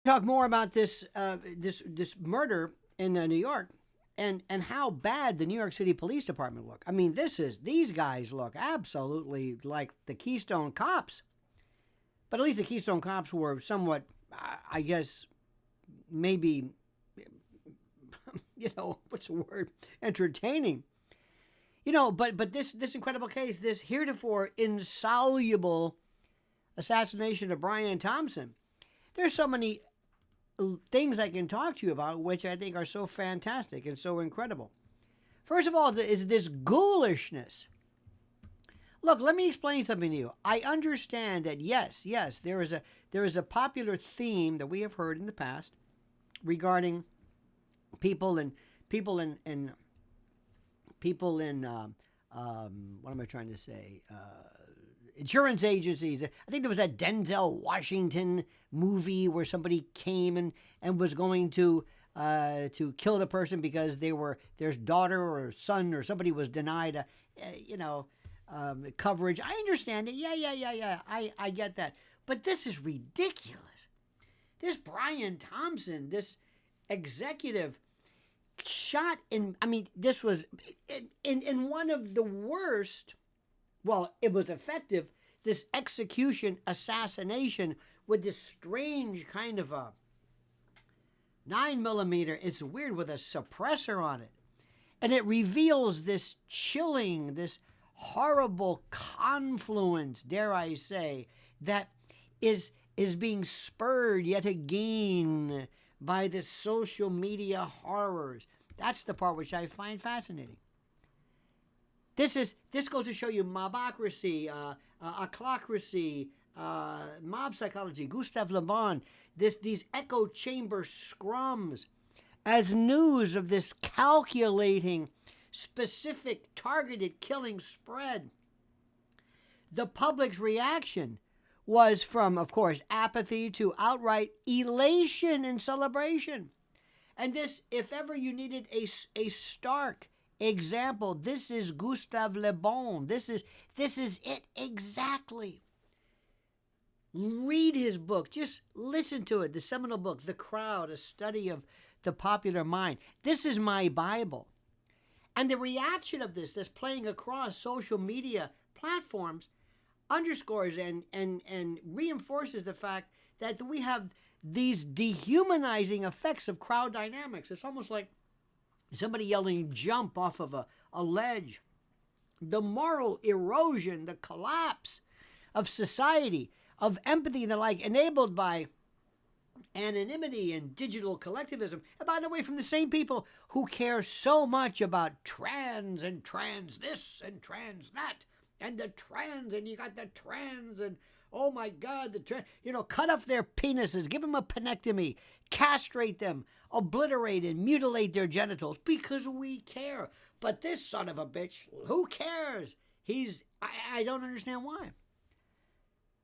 Talk more about this murder in New York, and how bad the New York City Police Department look. I mean, these guys look absolutely like the Keystone Cops. But at least the Keystone Cops were somewhat, I guess, maybe, what's the word? Entertaining. But this incredible case, this heretofore insoluble assassination of Brian Thompson, there's so many things I can talk to you about, which I think are so fantastic and so incredible. First of all, is this ghoulishness. Look, let me explain something to you. I understand that yes, there is a popular theme that we have heard in the past regarding people in what am I trying to say? Insurance agencies. I think there was that Denzel Washington movie where somebody came and was going to kill the person because their daughter or son or somebody was denied coverage. I understand it. Yeah. I get that. But this is ridiculous. This Brian Thompson, this executive, shot in. I mean, this was in one of the worst. Well, it was effective. This execution, assassination with this strange kind of a 9mm. It's weird with a suppressor on it, and it reveals this chilling, this horrible confluence, dare I say, that is being spurred yet again by the social media horrors. That's the part which I find fascinating. This goes to show you mobocracy, ochlocracy, mob psychology, Gustave Le Bon, these echo chamber scrums, as news of this calculating, specific, targeted killing spread. The public's reaction was from, of course, apathy to outright elation and celebration. And this, if ever you needed a stark example, this is Gustave Le Bon. This is it exactly. Read his book. Just listen to it. The seminal book, The Crowd, a study of the popular mind. This is my Bible. And the reaction of this playing across social media platforms underscores and reinforces the fact that we have these dehumanizing effects of crowd dynamics. It's almost like somebody yelling jump off of a ledge. The moral erosion, the collapse of society, of empathy and the like, enabled by anonymity and digital collectivism. And by the way, from the same people who care so much about trans and trans this and trans that, and the trans, and you got the trans, and oh my God, the trans, cut off their penises, give them a penectomy, castrate them, obliterate and mutilate their genitals because we care. But this son of a bitch, who cares? I don't understand why.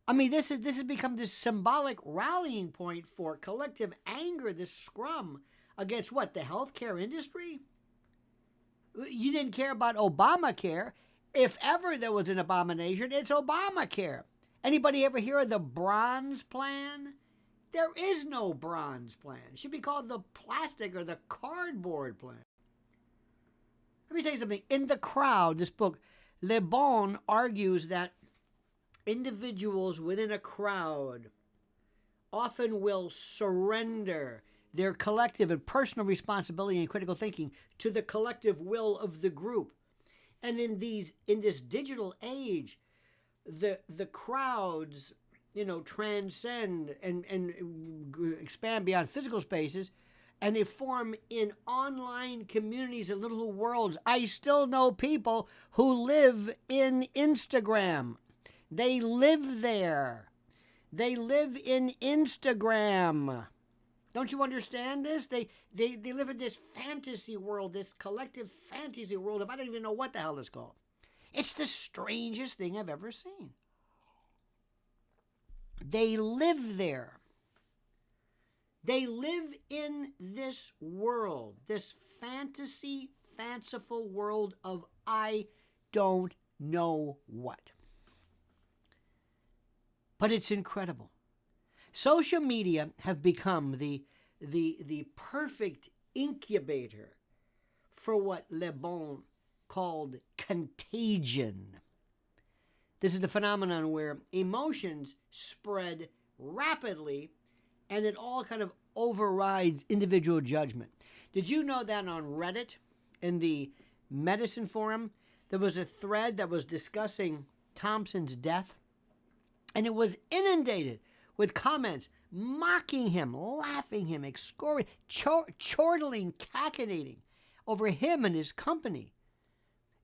I mean, this has become this symbolic rallying point for collective anger, this scrum against what? The healthcare industry? You didn't care about Obamacare. If ever there was an abomination, it's Obamacare. Anybody ever hear of the Bronze Plan? There is no Bronze Plan. It should be called the plastic or the cardboard plan. Let me tell you something. In The Crowd, this book, Le Bon argues that individuals within a crowd often will surrender their collective and personal responsibility and critical thinking to the collective will of the group. And in this digital age, the crowds, transcend and expand beyond physical spaces, and they form in online communities and little worlds. I still know people who live in Instagram. They live there. They live in Instagram. Don't you understand this? They live in this fantasy world, this collective fantasy world of I don't even know what the hell it's called. It's the strangest thing I've ever seen. They live there. They live in this world, this fantasy, fanciful world of I don't know what. But it's incredible. Social media have become the perfect incubator for what Le Bon called contagion. This is the phenomenon where emotions spread rapidly and it all kind of overrides individual judgment. Did you know that on Reddit, in the medicine forum, there was a thread that was discussing Thompson's death, and it was inundated with comments mocking him, laughing him, excoriating, chortling, cachinnating over him and his company.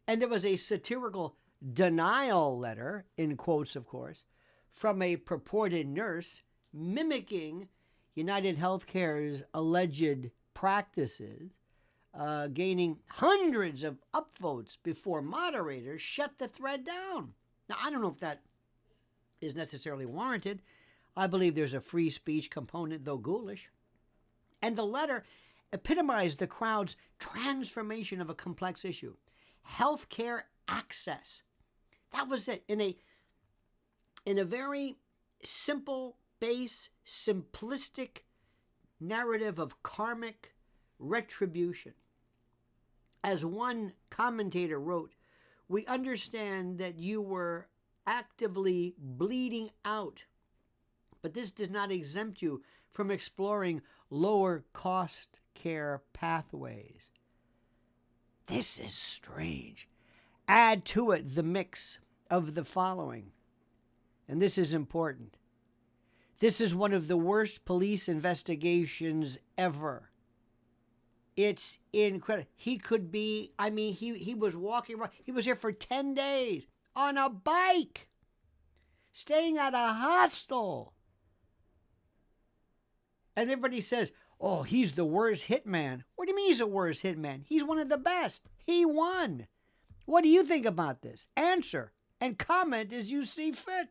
And there was a satirical denial letter, in quotes, of course, from a purported nurse mimicking UnitedHealthcare's alleged practices, gaining hundreds of upvotes before moderators shut the thread down. Now, I don't know if that is necessarily warranted. I believe there's a free speech component, though ghoulish. And the letter epitomized the crowd's transformation of a complex issue. Healthcare access. That was it. In a very simple, base, simplistic narrative of karmic retribution. As one commentator wrote, we understand that you were actively bleeding out, but this does not exempt you from exploring lower cost care pathways. This is strange. Add to it the mix of the following, and this is important. This is one of the worst police investigations ever. It's incredible. He could be, he was walking around. He was here for 10 days on a bike, staying at a hostel. And everybody says, oh, he's the worst hitman. What do you mean he's the worst hitman? He's one of the best. He won. What do you think about this? Answer and comment as you see fit.